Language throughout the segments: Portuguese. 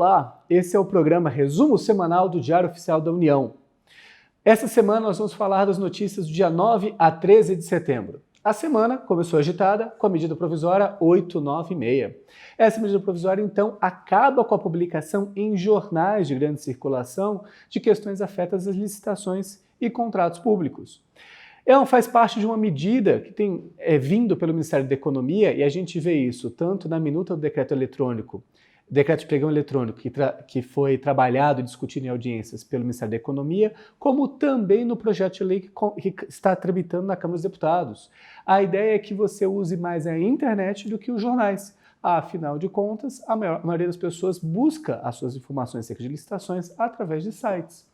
Olá! Esse é o programa Resumo Semanal do Diário Oficial da União. Essa semana nós vamos falar das notícias do dia 9 a 13 de setembro. A semana começou agitada com a medida provisória 896. Essa medida provisória, então, acaba com a publicação em jornais de grande circulação de questões afetas às licitações e contratos públicos. Ela faz parte de uma medida que tem vindo pelo Ministério da Economia, e a gente vê isso tanto na minuta do decreto de pregão eletrônico, que foi trabalhado e discutido em audiências pelo Ministério da Economia, como também no projeto de lei que está tramitando na Câmara dos Deputados. A ideia é que você use mais a internet do que os jornais. Afinal de contas, a maioria das pessoas busca as suas informações acerca de licitações através de sites,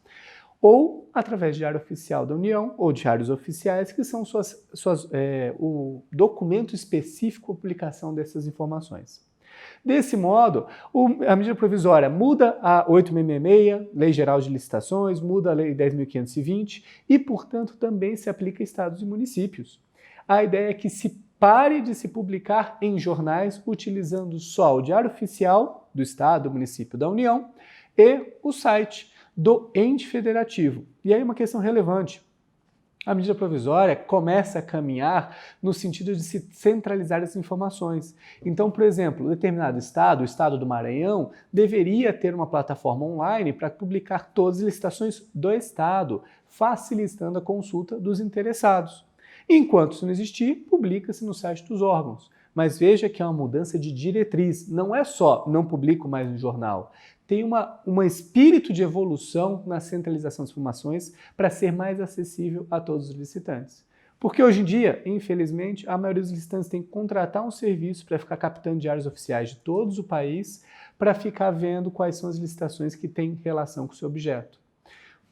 ou através do Diário Oficial da União, ou diários oficiais, que são o documento específico de publicação dessas informações. Desse modo, a medida provisória muda a 8.666, Lei Geral de Licitações, muda a Lei 10.520 e, portanto, também se aplica a estados e municípios. A ideia é que se pare de se publicar em jornais utilizando só o Diário Oficial do Estado, do município, da União e o site do ente federativo. E aí uma questão relevante. A medida provisória começa a caminhar no sentido de se centralizar as informações. Então, por exemplo, determinado estado, o estado do Maranhão, deveria ter uma plataforma online para publicar todas as licitações do estado, facilitando a consulta dos interessados. Enquanto isso não existir, publica-se no site dos órgãos. Mas veja que é uma mudança de diretriz, não é só não publico mais no jornal. Tem um espírito de evolução na centralização das informações para ser mais acessível a todos os licitantes. Porque hoje em dia, infelizmente, a maioria dos licitantes tem que contratar um serviço para ficar captando diários oficiais de todo o país para ficar vendo quais são as licitações que têm relação com o seu objeto.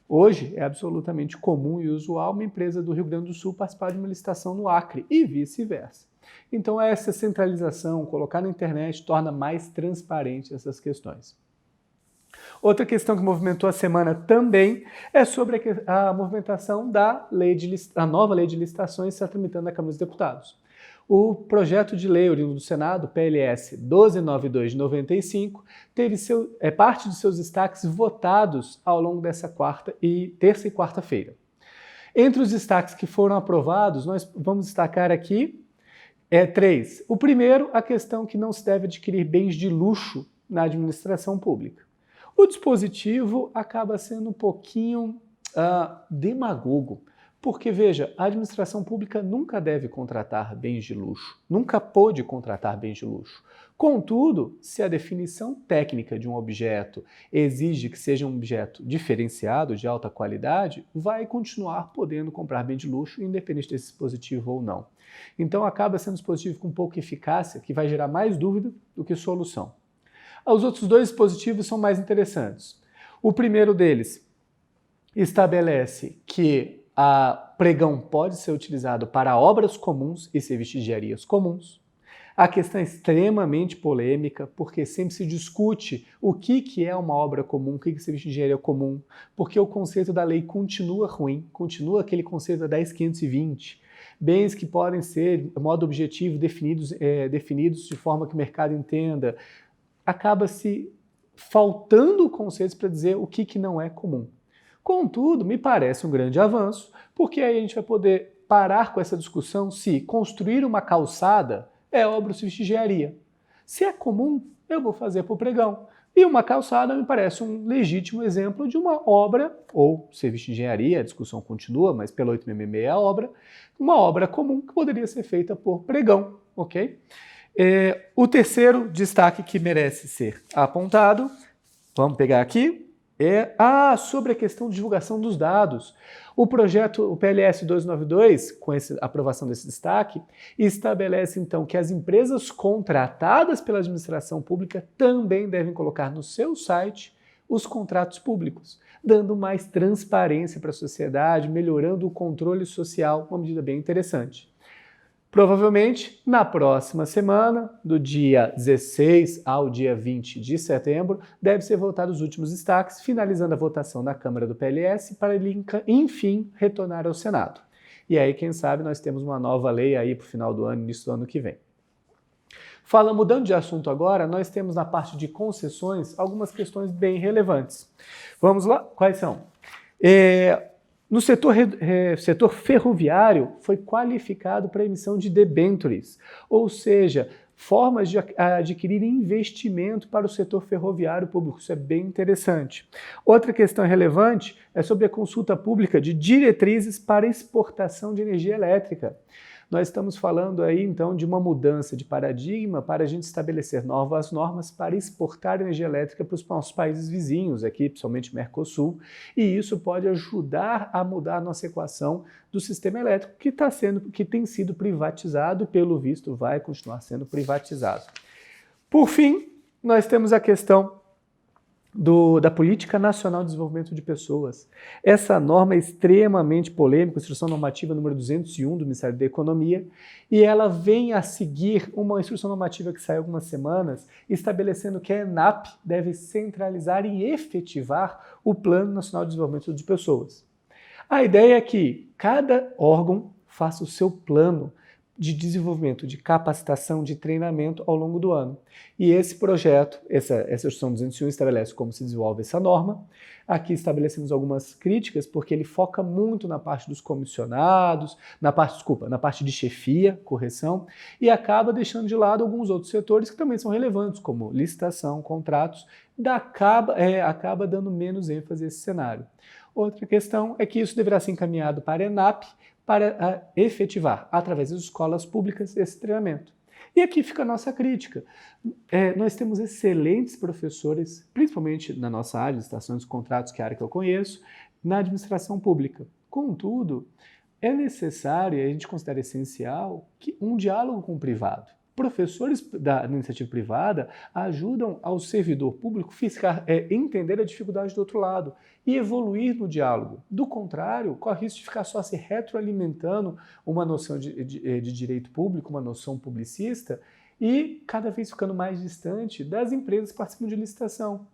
Hoje é absolutamente comum e usual uma empresa do Rio Grande do Sul participar de uma licitação no Acre e vice-versa. Então essa centralização, colocar na internet, torna mais transparente essas questões. Outra questão que movimentou a semana também é sobre a movimentação da nova lei de licitações que está tramitando na Câmara dos Deputados. O projeto de lei oriundo do Senado, PLS 1292 de 95, teve parte de seus destaques votados ao longo dessa terça e quarta-feira. Entre os destaques que foram aprovados, nós vamos destacar aqui três. O primeiro, a questão que não se deve adquirir bens de luxo na administração pública. O dispositivo acaba sendo um pouquinho demagogo, porque, veja, a administração pública nunca deve contratar bens de luxo, nunca pôde contratar bens de luxo. Contudo, se a definição técnica de um objeto exige que seja um objeto diferenciado, de alta qualidade, vai continuar podendo comprar bem de luxo, independente desse dispositivo ou não. Então, acaba sendo um dispositivo com pouca eficácia, que vai gerar mais dúvida do que solução. Os outros dois dispositivos são mais interessantes. O primeiro deles estabelece que a pregão pode ser utilizado para obras comuns e serviços de engenharias comuns. A questão é extremamente polêmica, porque sempre se discute o que é uma obra comum, o que é serviço de engenharia comum, porque o conceito da lei continua ruim, continua aquele conceito da 10.520. Bens que podem ser, de modo objetivo, definidos de forma que o mercado entenda. Acaba-se faltando conceitos para dizer o que não é comum. Contudo, me parece um grande avanço, porque aí a gente vai poder parar com essa discussão se construir uma calçada é obra ou serviço de engenharia. Se é comum, eu vou fazer por pregão. E uma calçada me parece um legítimo exemplo de uma obra, ou serviço de engenharia, a discussão continua, mas pelo 866 é a obra, uma obra comum que poderia ser feita por pregão, ok? O terceiro destaque que merece ser apontado, vamos pegar aqui, sobre a questão de divulgação dos dados. O projeto, o PLS 292, com a aprovação desse destaque, estabelece então que as empresas contratadas pela administração pública também devem colocar no seu site os contratos públicos, dando mais transparência para a sociedade, melhorando o controle social, uma medida bem interessante. Provavelmente, na próxima semana, do dia 16 ao dia 20 de setembro, deve ser votado os últimos destaques, finalizando a votação na Câmara do PLS para ele, enfim, retornar ao Senado. E aí, quem sabe, nós temos uma nova lei aí para o final do ano, início do ano que vem. Mudando de assunto agora, nós temos na parte de concessões algumas questões bem relevantes. Vamos lá? Quais são? No setor ferroviário, foi qualificado para a emissão de debêntures, ou seja, formas de adquirir investimento para o setor ferroviário público. Isso é bem interessante. Outra questão relevante é sobre a consulta pública de diretrizes para exportação de energia elétrica. Nós estamos falando aí, então, de uma mudança de paradigma para a gente estabelecer novas normas para exportar energia elétrica para os nossos países vizinhos, aqui, principalmente Mercosul, e isso pode ajudar a mudar a nossa equação do sistema elétrico que tem sido privatizado e, pelo visto, vai continuar sendo privatizado. Por fim, nós temos a questão da Política Nacional de Desenvolvimento de Pessoas. Essa norma é extremamente polêmica, Instrução Normativa número 201 do Ministério da Economia, e ela vem a seguir uma instrução normativa que saiu há algumas semanas, estabelecendo que a ENAP deve centralizar e efetivar o Plano Nacional de Desenvolvimento de Pessoas. A ideia é que cada órgão faça o seu plano de desenvolvimento, de capacitação, de treinamento ao longo do ano. E esse projeto, essa instrução 201 estabelece como se desenvolve essa norma. Aqui estabelecemos algumas críticas, porque ele foca muito na parte dos comissionados, na parte de chefia, correção, e acaba deixando de lado alguns outros setores que também são relevantes, como licitação, contratos, acaba dando menos ênfase a esse cenário. Outra questão é que isso deverá ser encaminhado para a ENAP, para efetivar, através das escolas públicas, esse treinamento. E aqui fica a nossa crítica. Nós temos excelentes professores, principalmente na nossa área de licitações e contratos, que é a área que eu conheço, na administração pública. Contudo, é necessário, e a gente considera essencial, um diálogo com o privado. Professores da iniciativa privada ajudam ao servidor público entender a dificuldade do outro lado e evoluir no diálogo. Do contrário, corre risco de ficar só se retroalimentando uma noção de direito público, uma noção publicista, e cada vez ficando mais distante das empresas que participam de licitação.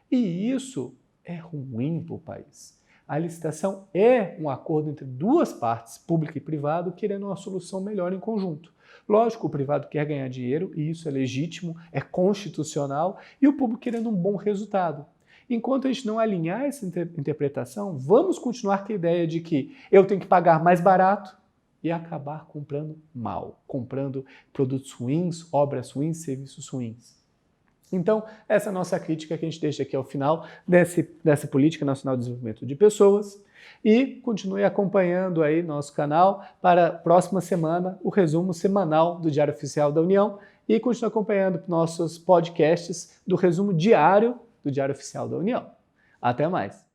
E isso é ruim para o país. A licitação é um acordo entre duas partes, público e privado, querendo uma solução melhor em conjunto. Lógico, o privado quer ganhar dinheiro, e isso é legítimo, é constitucional, e o público querendo um bom resultado. Enquanto a gente não alinhar essa interpretação, vamos continuar com a ideia de que eu tenho que pagar mais barato e acabar comprando mal, comprando produtos ruins, obras ruins, serviços ruins. Então, essa é a nossa crítica que a gente deixa aqui ao final dessa Política Nacional de Desenvolvimento de Pessoas. E continue acompanhando aí nosso canal para a próxima semana, o resumo semanal do Diário Oficial da União, e continue acompanhando nossos podcasts do resumo diário do Diário Oficial da União. Até mais!